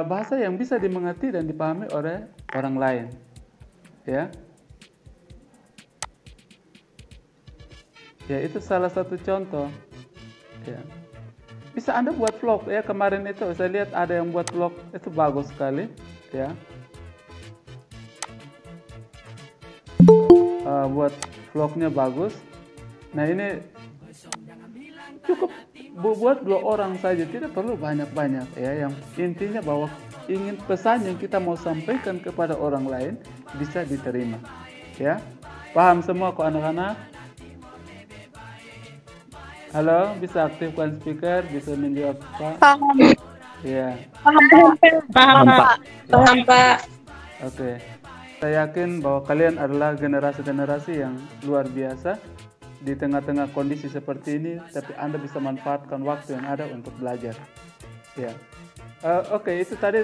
bahasa yang bisa dimengerti dan dipahami oleh orang lain, ya. Ya, itu salah satu contoh. Ya. Bisa Anda buat vlog ya, kemarin itu saya lihat ada yang buat vlog itu bagus sekali, ya. Buat vlognya bagus. Nah, ini cukup buat 2 orang saja, tidak perlu banyak-banyak ya. Yang intinya bahwa ingin pesan yang kita mau sampaikan kepada orang lain bisa diterima, ya. Paham semua kok anak-anak? Halo, bisa aktifkan speaker, bisa menjawab Pak? Paham. Iya. Paham, Pak. Paham, Pak. Oke. Saya yakin bahwa kalian adalah generasi-generasi yang luar biasa di tengah-tengah kondisi seperti ini, tapi Anda bisa manfaatkan waktu yang ada untuk belajar. Ya. Oke, itu tadi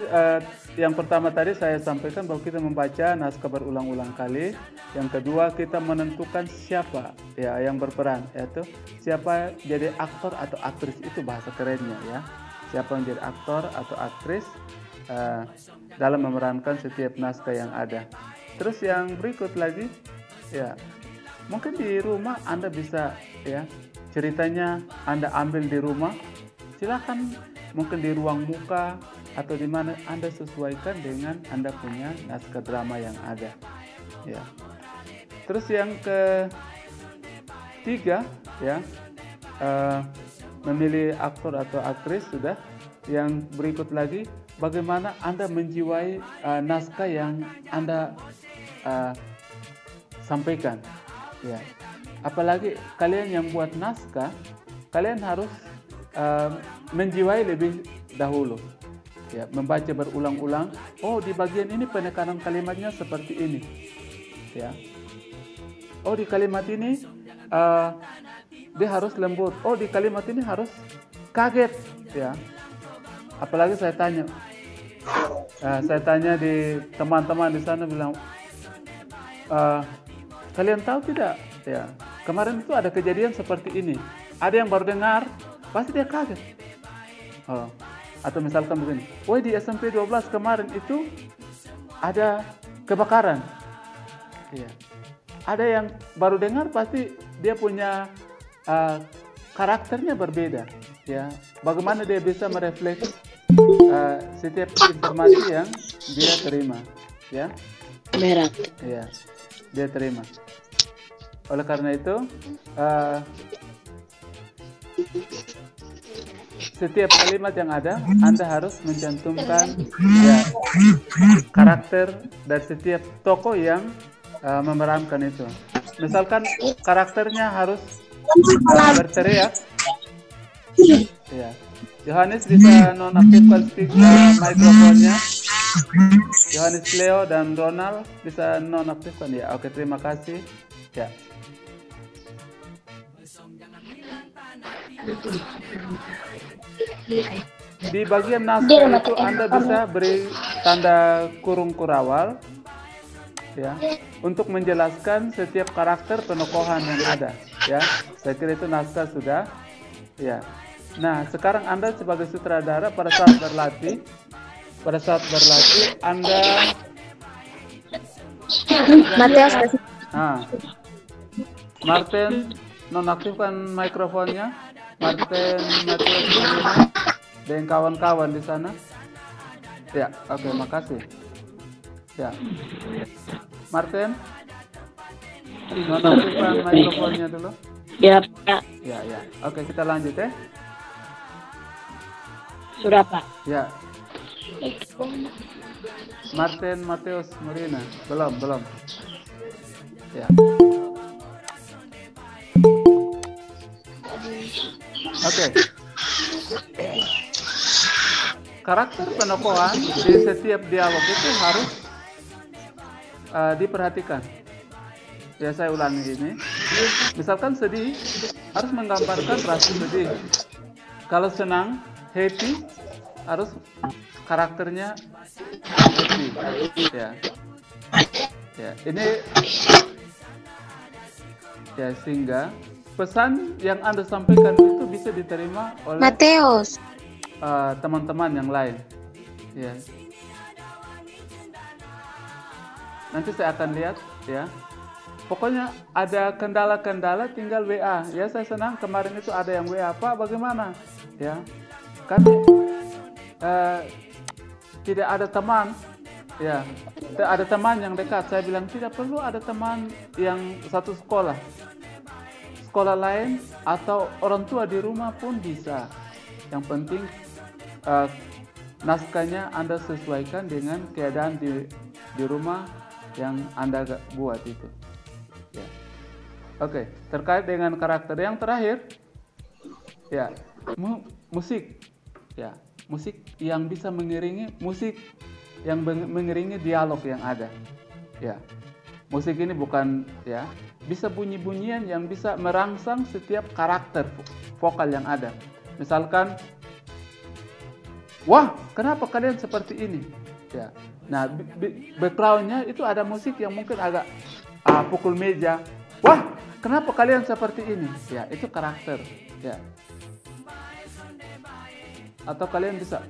yang pertama tadi saya sampaikan bahwa kita membaca naskah berulang-ulang kali. Yang kedua, kita menentukan siapa ya yang berperan, yaitu siapa jadi aktor atau aktris, itu bahasa kerennya ya. Siapa yang jadi aktor atau aktris dalam memerankan setiap naskah yang ada. Terus yang berikut lagi, ya mungkin di rumah Anda bisa ya ceritanya Anda ambil di rumah, silakan mungkin di ruang muka atau di mana Anda sesuaikan dengan Anda punya naskah drama yang ada, ya. Terus yang ketiga, ya memilih aktor atau aktris sudah. Yang berikut lagi, bagaimana Anda menjiwai naskah yang Anda sampaikan, ya. Apalagi kalian yang buat naskah, kalian harus menjiwai lebih dahulu, ya, membaca berulang-ulang. Oh, di bagian ini penekanan kalimatnya seperti ini, ya. Oh, di kalimat ini dia harus lembut. Oh, di kalimat ini harus kaget, ya. Apalagi saya tanya di teman-teman di sana, bilang, kalian tahu tidak, ya, kemarin itu ada kejadian seperti ini. Ada yang baru dengar, pasti dia kaget. Atau misalkan begini, woi di SMP 12 kemarin itu ada kebakaran. Ya. Ada yang baru dengar, pasti dia punya karakternya berbeda. Ya. Bagaimana dia bisa merefleksi setiap informasi yang dia terima. Ya. Berat. Ya, dia terima. Oleh karena itu, setiap kalimat yang ada, Anda harus mencantumkan ya, karakter dari setiap tokoh yang memerankan itu. Misalkan karakternya harus berteriak. Ya. Yohanes bisa nonaktifkan mikrofonnya. Yohanes Leo dan Ronald bisa nonaktifkan ya. Oke, terima kasih. Ya. Di bagian naskah itu Anda bisa beri tanda kurung kurawal, ya, untuk menjelaskan setiap karakter penokohan yang ada, ya. Saya kira itu naskah sudah, ya. Nah, sekarang Anda sebagai sutradara pada saat berlatih Anda Mateus. Martin nonaktifkan mikrofonnya. Martin, Mateus, dan kawan-kawan di sana. Ya, oke, makasih. Ya, Martin, nonaktifkan mikrofonnya dulu. Ya, Pak. Ya. Oke, kita lanjut ya. Sudah, Pak. Ya. Martin, Mateus, Marina, belum. Ya. Oke. Karakter penokohan di setiap dialog itu harus diperhatikan. Ya, saya ulangi ini. Misalkan sedih, harus menggambarkan rasa sedih. Kalau senang, happy, harus karakternya happy. Ya. Ini ya, sehingga pesan yang Anda sampaikan itu bisa diterima oleh Mateus. teman-teman yang lain, Ya. Nanti saya akan lihat ya. Pokoknya ada kendala-kendala tinggal WA. Ya saya senang kemarin itu ada yang WA, Pak bagaimana? Ya, kami tidak ada teman. Ya, tidak ada teman yang dekat. Saya bilang tidak perlu ada teman yang satu sekolah. Sekolah lain atau orang tua di rumah pun bisa. Yang penting naskahnya Anda sesuaikan dengan keadaan di rumah yang Anda buat itu. Ya. Oke, terkait dengan karakter yang terakhir, ya musik, ya musik yang bisa mengiringi mengiringi dialog yang ada, ya musik ini bukan ya bisa bunyi-bunyian yang bisa merangsang setiap karakter vokal yang ada. Misalkan, wah kenapa kalian seperti ini, ya. Nah backgroundnya itu ada musik yang mungkin agak pukul meja. Wah, kenapa kalian seperti ini? Ya, itu karakter. Ya. Atau kalian bisa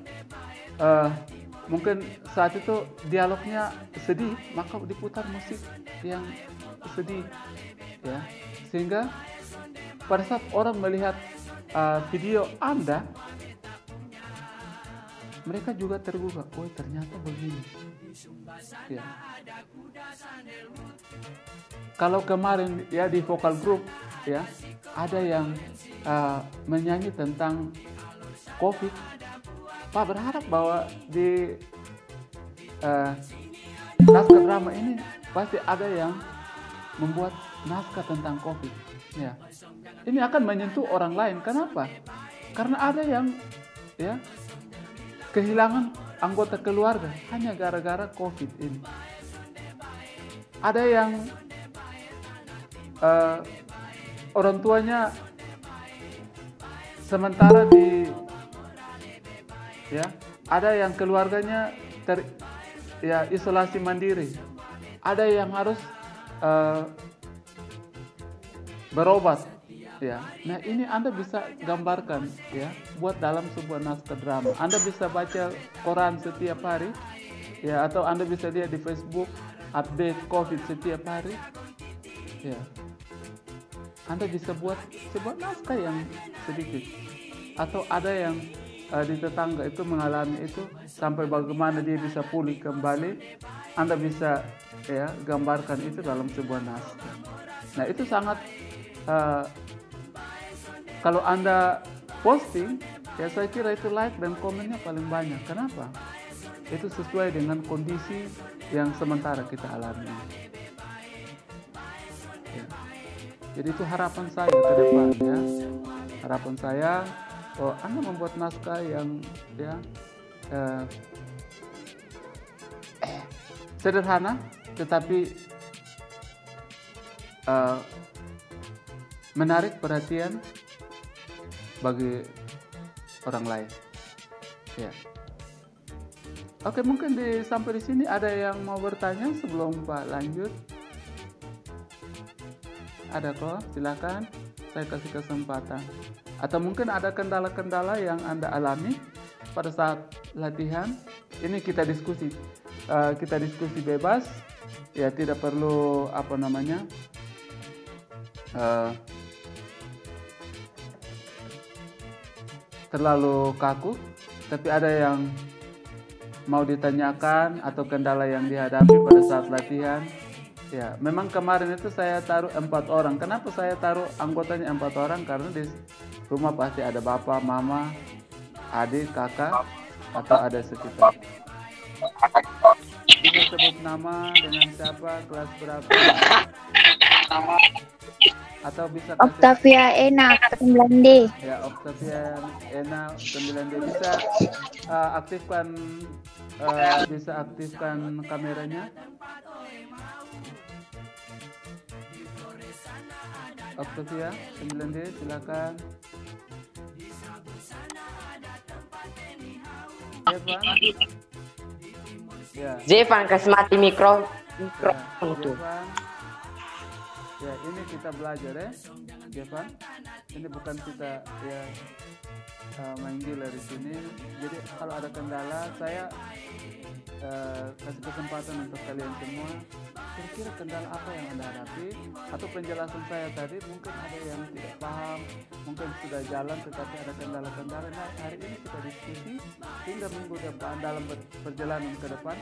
mungkin saat itu dialognya sedih, maka diputar musik yang sedih. Ya, sehingga pada saat orang melihat video Anda, mereka juga tergugah. Oh, ternyata begini. Ya. Kalau kemarin ya di vokal group ya ada yang menyanyi tentang COVID, Pak berharap bahwa di naskah drama ini pasti ada yang membuat naskah tentang COVID. Ya, ini akan menyentuh orang lain. Kenapa? Karena ada yang ya kehilangan anggota keluarga hanya gara-gara COVID ini. Ada yang orang tuanya sementara ada yang keluarganya isolasi mandiri, ada yang harus berobat, ya. Nah ini Anda bisa gambarkan ya, buat dalam sebuah naskah drama. Anda bisa baca koran setiap hari, ya, atau Anda bisa lihat di Facebook update COVID setiap hari, ya. Anda bisa buat sebuah naskah yang sedikit. Atau ada yang di tetangga itu mengalami itu sampai bagaimana dia bisa pulih kembali, Anda bisa ya gambarkan itu dalam sebuah naskah. Nah itu sangat kalau Anda posting, ya saya kira itu like dan komennya paling banyak. Kenapa? Itu sesuai dengan kondisi yang sementara kita alami. Ya. Jadi itu harapan saya ke depan ya. Harapan saya, Anda membuat naskah yang ya sederhana, tetapi menarik perhatian bagi orang lain. Ya. Oke, mungkin sampai di sini ada yang mau bertanya sebelum Pak lanjut? Ada kok, silakan. Saya kasih kesempatan. Atau mungkin ada kendala-kendala yang Anda alami pada saat latihan. Ini kita diskusi. Kita diskusi bebas. Ya, tidak perlu terlalu kaku. Tapi ada yang mau ditanyakan atau kendala yang dihadapi pada saat latihan. Ya, memang kemarin itu saya taruh 4 orang. Kenapa saya taruh anggotanya 4 orang? Karena di rumah pasti ada bapak, mama, adik, kakak, atau ada sekitar. Bisa sebut nama dengan siapa, kelas berapa, atau bisa kasih Octavia Ena 9D. ya, Octavia Ena 9D. Bisa aktifkan kameranya. Octavia 9D, silakan. Evan. Ya. Zevan kasih mati mikro Ya, itu. Evan. Ya, ini kita belajar ya, Jevan. Ini bukan kita ya main gila di sini. Jadi kalau ada kendala, saya kasih kesempatan untuk kalian semua. Kira-kira kendala apa yang Anda hadapi? Atau penjelasan saya tadi mungkin ada yang tidak paham, mungkin sudah jalan tetapi ada kendala-kendala. Nah, hari ini kita diskusi hingga minggu depan dalam perjalanan ke depan.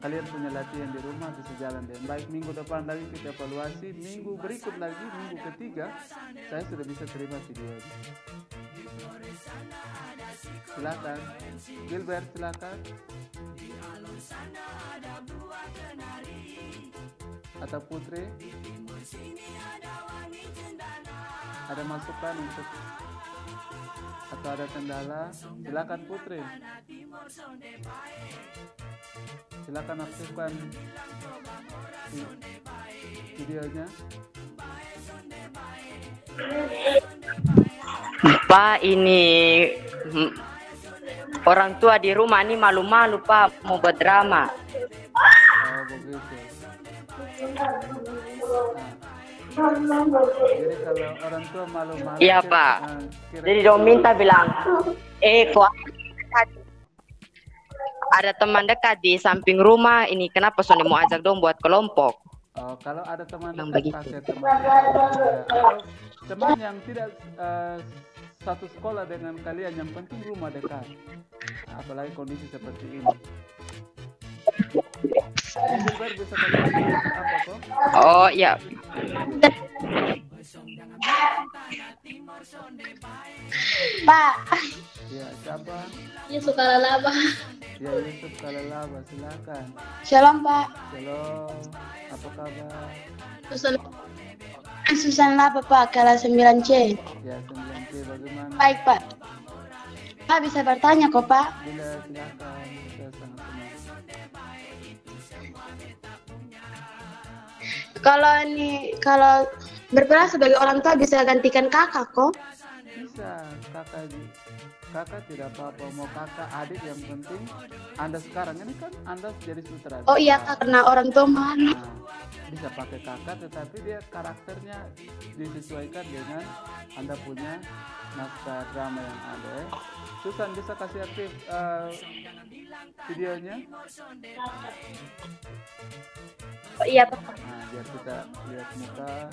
Kalian punya latihan di rumah bisa jalan dengan baik. Minggu depan lagi kita evaluasi, minggu berikut lagi, minggu ketiga saya sudah bisa terima video ini. Silakan Gilbert, silakan. Atau Putri, ada masukan untuk atau ada kendala? Silakan Putri. Silakan aktifkan videonya. Pak, ini orang tua di rumah ini malu-malu Pak mau buat drama. Oh begitu. Jadi kalau orang tua malu-malu. Iya Pak. Jadi dong minta bilang, kok ada teman dekat di samping rumah ini, kenapa Sonde mau ajak dong buat kelompok? Oh, kalau ada teman Yang dekat begitu. pakai teman dekat, atau teman yang tidak satu sekolah dengan kalian, yang penting rumah dekat. Nah, apalagi kondisi seperti ini. Gilbert bisa kalian apa kok? Oh iya. Pak. Ya, siapa? Yusuf Kalalaba. Ya, Yusuf Kalalaba, silakan. Shalom Pak. Shalom, apa kabar? Susan Laba Pak, kelas 9C. Ya, 9C bagaimana? Baik Pak. Pak bisa bertanya kok Pak? Bila silakan, kita sangat senang. Kalau berperan sebagai orang tua bisa gantikan kakak kok? Bisa, kakak tidak apa-apa, mau kakak adik yang penting Anda sekarang ini kan Anda jadi sutradara. Oh iya Kak, karena orang tua mana? Nah, bisa pakai kakak tetapi dia karakternya disesuaikan dengan Anda punya naskah drama yang ada. Susan bisa kasih aktif videonya? Oh iya Pak. Nah, biar kita lihat muka.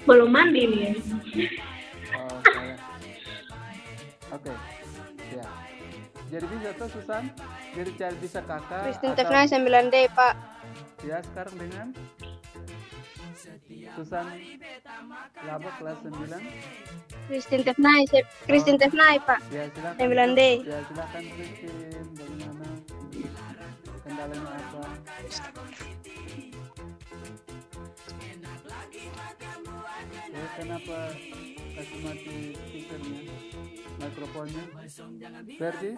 Belum mandi nih ya. Oh, Oke. Ya. Jadi bisa tuh Susan? Jadi cari bisa kakak Kristin atau Tefna 9D Pak. ya sekarang dengan Susan Laba kelas 9. Kristin Tefna Pak. Ya silakan. 9D. Ya silakan Kristin, bagaimana? Kendalanya apa? Ya kenapa kasih mati speakernya, mikrofonnya? Ferdi?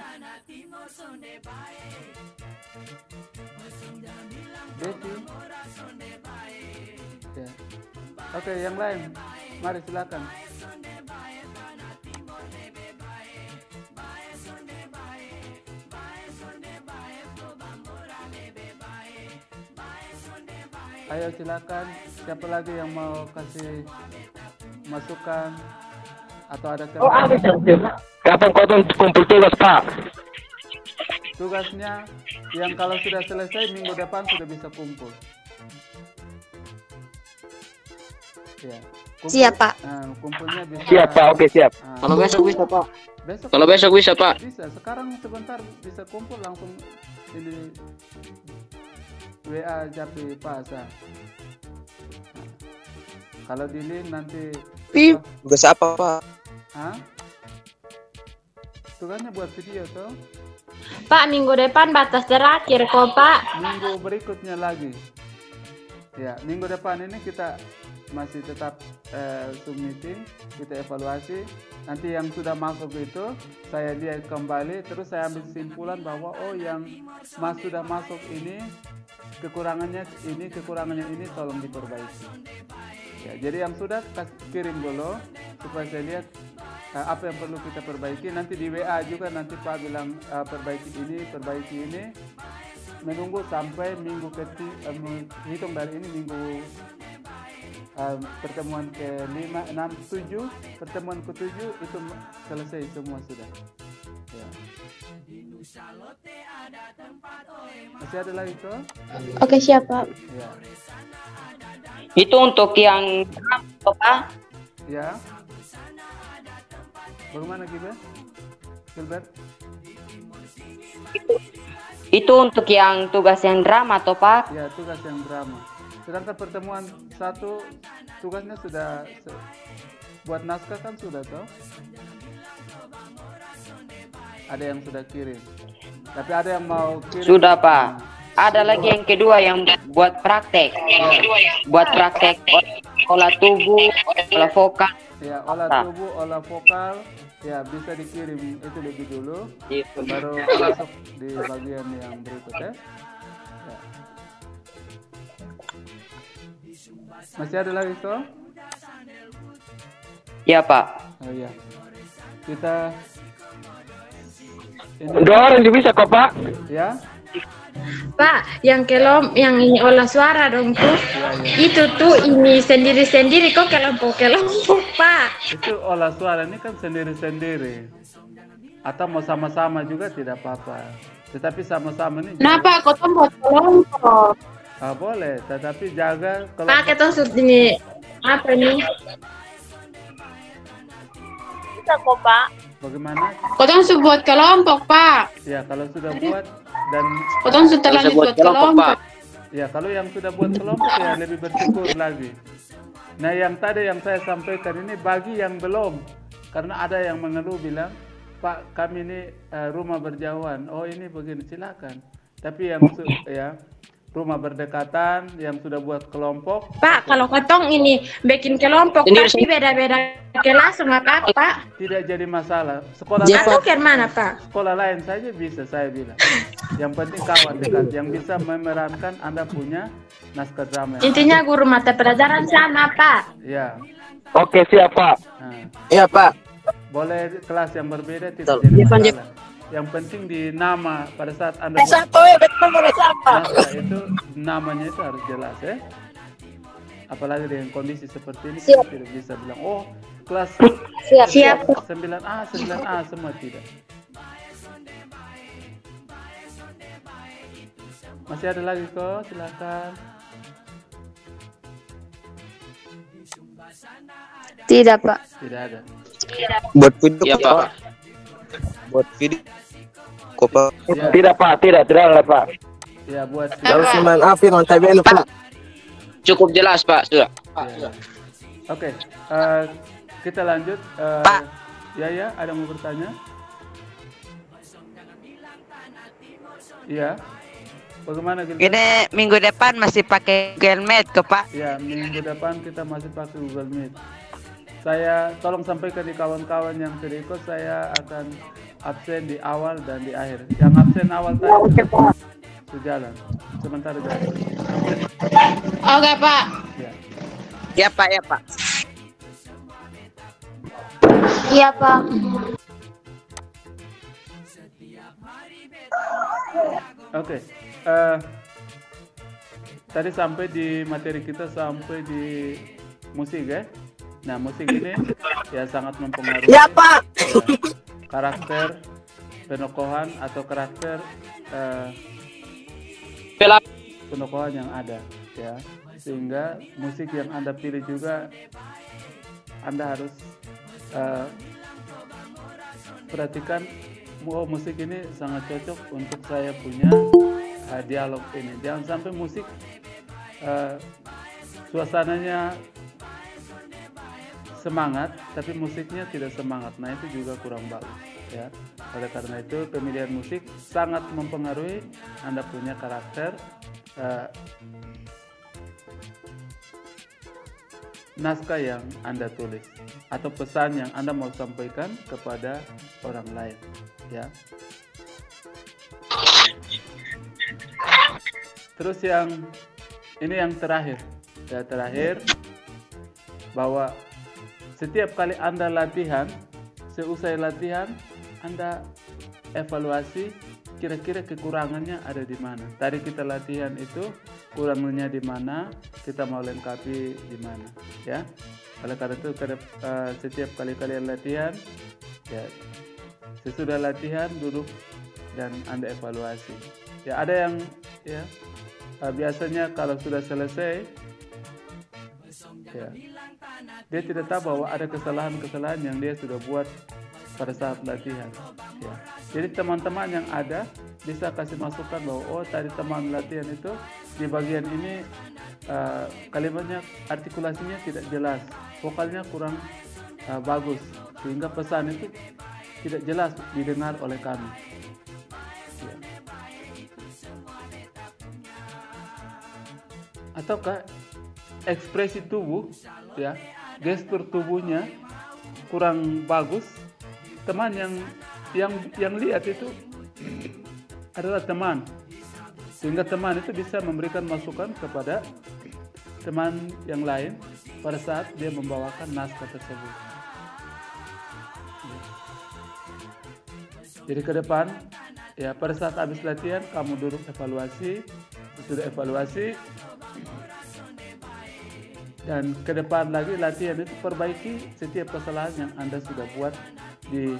Betty? Ya. Oke, yang lain, mari silakan. Ayo silakan, siapa lagi yang mau kasih masukan atau ada Kapan kau kumpul tugas Pak? tugasnya yang kalau sudah selesai minggu depan sudah bisa kumpul. Ya. Siap, Pak. Kumpulnya bisa. Siap Pak, oke siap. Kalau besok bisa Pak. Kalau besok bisa Pak. Bisa. Sekarang sebentar bisa kumpul langsung ini WA Japi Pasa. Kalau di link nanti. Tugas apa Pak? Hah? Tugasnya buat video tuh. Pak, minggu depan batas terakhir kok Pak. Minggu berikutnya lagi. Ya, minggu depan ini kita masih tetap Zoom meeting, kita evaluasi. Nanti yang sudah masuk itu saya lihat kembali, terus saya ambil kesimpulan bahwa oh yang sudah masuk ini kekurangannya ini tolong diperbaiki. Ya, jadi yang sudah kirim dulu supaya saya lihat apa yang perlu kita perbaiki. Nanti di WA juga nanti Pak bilang perbaiki ini. Menunggu sampai minggu hitung dari ini minggu pertemuan ke-5, 6, 7, pertemuan ke-7 itu selesai semua sudah. Ya. Masih ada lagi toh? Oke, siap, Pak. Ya. Itu untuk yang Pak. Ya. Bagaimana Gilbert? Itu untuk yang tugas yang drama toh Pak? Ya, tugas yang drama. Sedangkan pertemuan 1 tugasnya sudah buat naskah kan sudah toh? Ada yang sudah kirim. Tapi ada yang mau kirim. Sudah Pak. Ada lagi yang kedua yang buat praktek. Buat praktek olah tubuh, olah vokal. Ya, olah tubuh, olah vokal. Ya, bisa dikirim itu lebih dulu. Baru masuk di bagian yang berikutnya. Ya. Masih ada lagi toh? Ya Pak. Oh iya. Kita Dua orang juga bisa kok, Pak. ya. Pak, yang yang ini olah suara dong tuh. Itu tuh ini sendiri-sendiri kok kelompok Pak. Itu olah suara ini kan sendiri-sendiri. Atau mau sama-sama juga tidak apa-apa. Tetapi sama-sama ini Kenapa kok buat kelompok? boleh, tetapi jaga kalau Pak, kita ini apa nih? Bisa kok, Pak. bagaimana? Kotong buat kelompok, Pak. Ya, kalau sudah buat dan Kotong sudah lanjut buat kelompok. ya kalau yang sudah buat kelompok ya lebih bersyukur lagi. Nah, yang tadi yang saya sampaikan ini bagi yang belum, karena ada yang mengeluh bilang, Pak, kami ini rumah berjauhan. Oh, ini begini, silakan. Tapi yang ya rumah berdekatan yang sudah buat kelompok. Pak, kalau kotong ini bikin kelompok tapi beda-beda kelas sama Pak. Tidak jadi masalah. Sekolah Atau ke mana, Pak? sekolah lain saja bisa, saya bilang. Yang penting kawan dekat yang bisa memerankan Anda punya naskah drama. Intinya guru mata pelajaran sama, Pak. Ya. Oke, siap, Pak. Nah, Iya, Pak. boleh kelas yang berbeda tidak jadi masalah. Yang penting di nama pada saat Anda naskah itu namanya itu harus jelas ya. Apalagi dengan kondisi seperti ini kita tidak bisa bilang kelas Siap. 9A semua tidak. Masih ada lagi kok, silakan. Tidak, Pak. Tidak ada. Buat video, Pak. Buat video. Kok, Pak? Ya. Tidak, Pak. Tidak ada, Pak. Ya, buat Kalau cuma Afir on tabel, Pak. Cukup jelas Pak, sudah. ya. Oke, kita lanjut. Pak. Ya, ada yang mau bertanya? Iya. Bagaimana Gilbert? Ini minggu depan masih pakai Google Meet ke Pak? Ya, minggu depan kita masih pakai Google Meet. Saya tolong sampaikan di kawan-kawan yang tidak ikut, saya akan absen di awal dan di akhir. Yang absen awal tadi sejalan, sementara jalan. Oke, Pak. Ya. Ya Pak, ya Pak. Iya, Pak. Oke. Tadi sampai di materi kita sampai di musik ya. Nah, musik ini ya sangat mempengaruhi Pak. karakter penokohan atau karakter penokohan yang ada ya. Sehingga musik yang Anda pilih juga Anda harus perhatikan, musik ini sangat cocok untuk saya punya dialog ini. Jangan sampai musik suasananya semangat tapi musiknya tidak semangat. Nah, itu juga kurang bagus ya. Oleh karena itu pemilihan musik sangat mempengaruhi Anda punya karakter naskah yang Anda tulis atau pesan yang Anda mau sampaikan kepada orang lain ya. Terus yang ini yang terakhir ya, bahwa setiap kali Anda latihan seusai latihan Anda evaluasi kira-kira kekurangannya ada di mana. Tadi kita latihan itu kurangnya di mana, kita mau lengkapi di mana, ya. Oleh karena itu setiap kali kalian latihan, ya sesudah latihan duduk dan Anda evaluasi. Ya ada yang ya biasanya kalau sudah selesai, ya dia tidak tahu bahwa ada kesalahan-kesalahan yang dia sudah buat pada saat latihan. Ya. Jadi teman-teman yang ada bisa kasih masukan bahwa oh tadi teman latihan itu di bagian ini kalimatnya artikulasinya tidak jelas, vokalnya kurang bagus, sehingga pesan itu tidak jelas didengar oleh kami. Ya. Ataukah ekspresi tubuh, ya gestur tubuhnya kurang bagus, teman yang lihat itu adalah teman, sehingga teman itu bisa memberikan masukan kepada teman yang lain pada saat dia membawakan naskah tersebut. Jadi ke depan, ya pada saat habis latihan kamu duduk evaluasi, sudah evaluasi, dan ke depan lagi latihan itu perbaiki setiap kesalahan yang Anda sudah buat di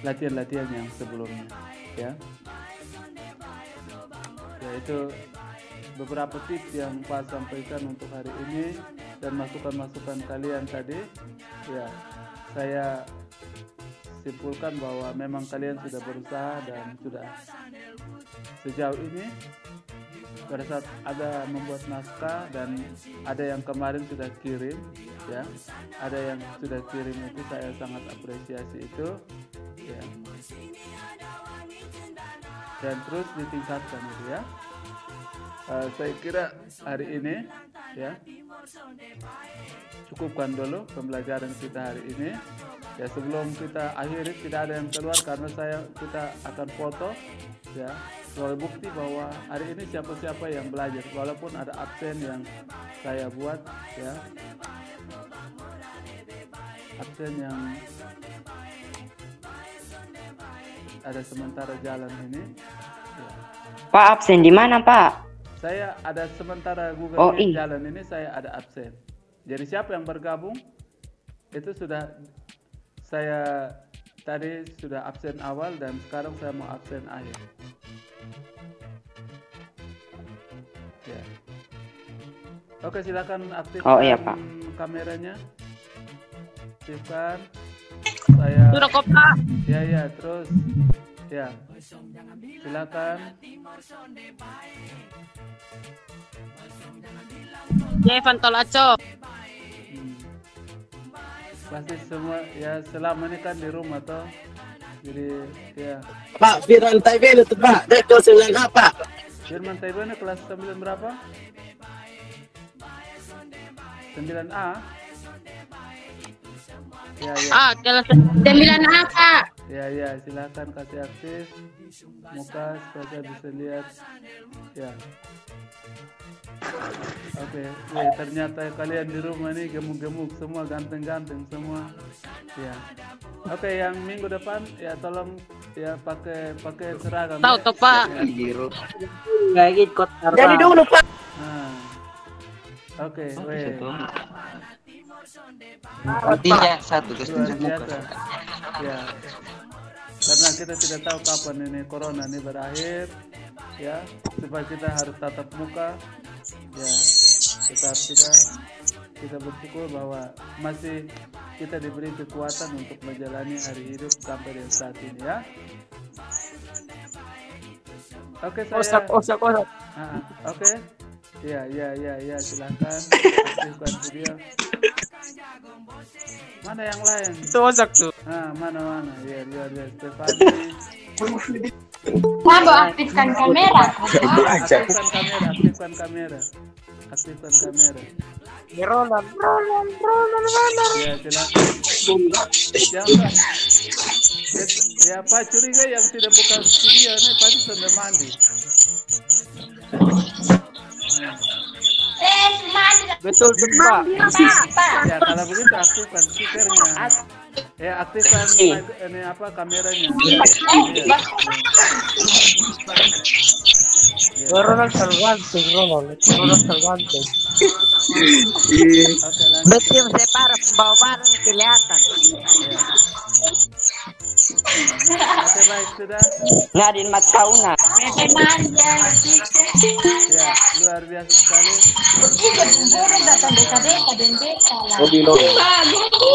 latihan-latihan yang sebelumnya, ya. Ya itu beberapa tips yang Pak sampaikan untuk hari ini dan masukan-masukan kalian tadi. Ya, saya simpulkan bahwa memang kalian sudah berusaha dan sudah sejauh ini pada saat ada membuat naskah, dan ada yang kemarin sudah kirim, ya ada yang sudah kirim, itu saya sangat apresiasi itu, ya, dan terus ditingkatkan itu, ya. Saya kira hari ini, ya cukupkan dulu pembelajaran kita hari ini. Ya sebelum kita akhiri, tidak ada yang keluar karena kita akan foto, ya sebagai bukti bahwa hari ini siapa-siapa yang belajar, walaupun ada absen yang saya buat, ya absen yang ada sementara jalan ini, ya. Pak absen di mana Pak? Saya ada sementara Google Meet jalan ini, saya ada absen. Jadi siapa yang bergabung itu sudah, saya tadi sudah absen awal dan sekarang saya mau absen akhir. Ya. Oke, silakan aktifkan kameranya. Aktifkan. Saya. Sudah kok Pak. Ya, terus. Ya. Silakan. Evan Tolaco. Pasti semua ya selama ini kan di rumah toh. Jadi ya. Pak, Firman Taibel itu Pak, dia kelas 9A Pak. Firman Taibel kelas 9 berapa? 9A. Ya. Kelas 9A Pak. Ya, silakan kasih aktif muka supaya saya bisa lihat. Ya. Oke, ternyata kalian di rumah nih gemuk-gemuk semua, ganteng-ganteng semua. Ya. Oke, yang minggu depan ya tolong ya pakai seragam. Tahu ya. toh Pak. Lagi kot. Jadi dulu Pak. Nah. Oke, Artinya satu luar biasa. Ya. Karena kita tidak tahu kapan ini corona ini berakhir, ya. Supaya kita harus tatap muka. Ya, kita bersyukur bahwa masih kita diberi kekuatan untuk menjalani hari hidup sampai dengan saat ini, ya. Oke, saya. Oke. Ya, silakan aktifkan video. Mana yang lain? Itu osak tuh. Mana? Ya, lihat Stefani. Mabo aktifkan kamera. Aktifkan kamera. Roland. Ya, silakan. Ya, Pak curiga yang tidak buka video ini pasti sudah mandi. Betul Pak. Ya, kalau begitu aktifkan speakernya. Ya, aktifkan ini apa kameranya. Ronald tergantung, Ronald tergantung. Oke, lanjut. Betul separa bawa barang kelihatan. Oke, baik sudah. Nadine Matkauna. Ya, luar biasa sekali.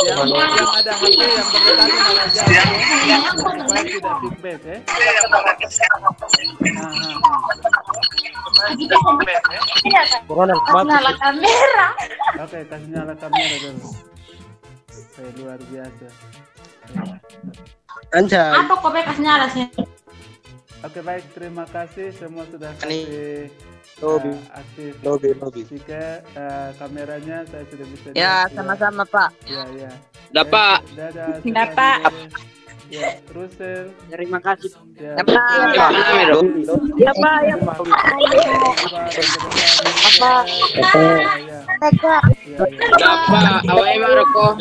Yang ada HP yang berdekatan malah jauh ya. Supaya tidak feedback ya. Ronald Nyala kamera. Oke, kasih nyala kamera dulu. Oke, luar biasa. Anjay. Apa kok bekas nyala sih? Oke, baik, terima kasih semua sudah Ini kasih lobby. aktif. Lobby. Jika kameranya saya sudah bisa Ya, lihat. sama-sama, Pak. Ya. Dapat. Dadah. Dapat. Ya, Rusel. Terima kasih. Ya. Dapat. Ya, Pak. Ya, Pak. Apa? Dapat. Awalnya Maroko.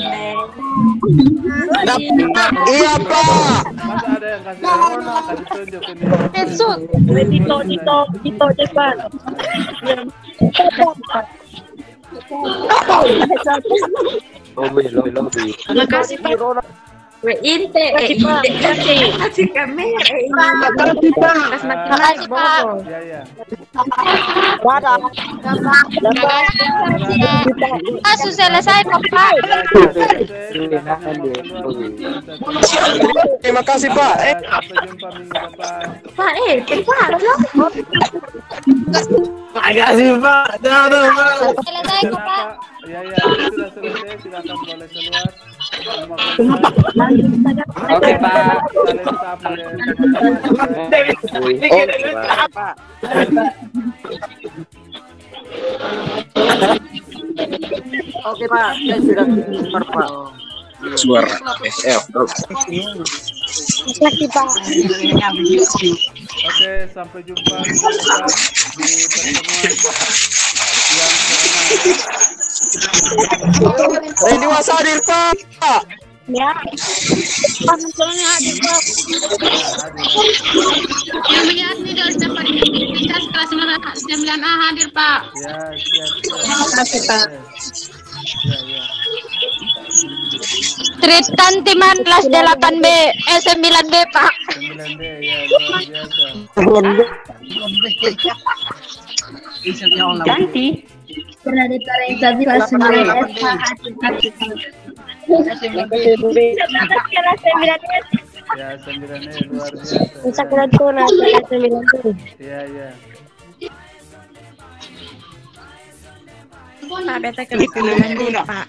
Iya, Pak. Masa ada yang kasih tunjuk ini? Tito cepat. Lobby. Makasih Pak. Inte kasih kamera ini. Pas makin naik bobo. Ya. Susah selesai Pak. Terima kasih, Pak. Sampai jumpa minggu depan. Pak cepat loh. Makasih, Pak. Pak. Selesai kok Pak. Ya, sudah selesai. Silakan boleh keluar. Terima kasih. Oke, Pak. Saling sapa ya. Pak. Oke, Pak. Saya sudah keluar, Pak. Suara SF. Oke, sampai jumpa minggu depan di pertemuan yang ke-6. Ini was hadir, Pak. Ya. Panselnya hadir Pak. Yang melihat video dapat identitas kelas 9A hadir Pak. Ya, siap. kasih Pak. Ya. Tritan Timan kelas 8B, 9B Pak. 9D ya, luar biasa. Ganti. Pernah ditarain sabi kelas 9S Pak. Kelas 9S. Ya, 9D luar biasa. Bisa kelas kelas 9B. Ya. Pak, beta kelas 9B Pak.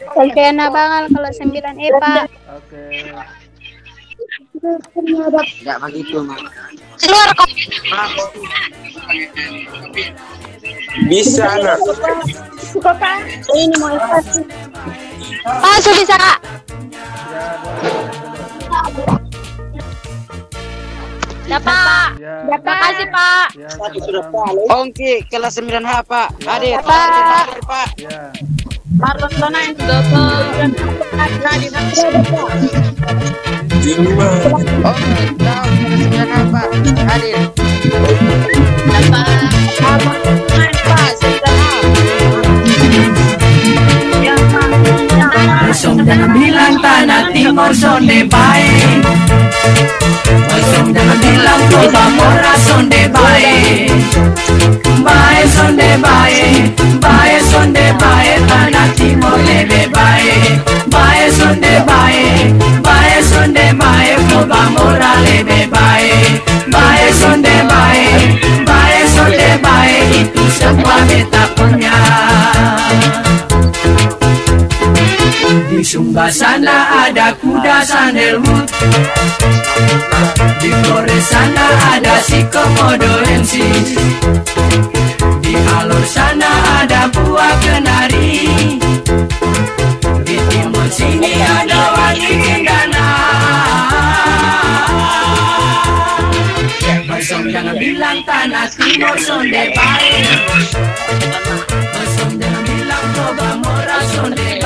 Sampai anak bangal kalau 9E Pak. Oke. Enggak begitu, Mak. Keluar kok. Bisa, Nak. Suka Pak. Ini mau ikut. Pak, bisa Kak. Ya, boleh. Dapat. Ya. Terima kasih Pak. Ya, sama-sama. Ongki kelas 9H, Pak. Hadir, Pak. Pak. Ya. Marlos Dona yang dapat. Di rumah. Ongki kelas 9H, Pak. Hadir. Dapat. Pak, 9H. Kosong jangan bilang tanah timur sonde baik. Kosong jangan bilang Toba Mora sonde baik. Baik sonde baik. Baik sonde baik. Tanah timur lebih baik. Baik sonde baik. Baik sonde baik. Toba Mora lebih baik. Baik sonde baik. Baik sonde baik. Itu semua beta punya. Di Sumba sana ada kuda sandalwood. Di Flores sana ada si komodo MC. Di Alor sana ada buah kenari. Di timur sini ada wadi cendana. Kosong jangan bilang tanah timur sonde baik. Kosong jangan bilang Toba Mora sonde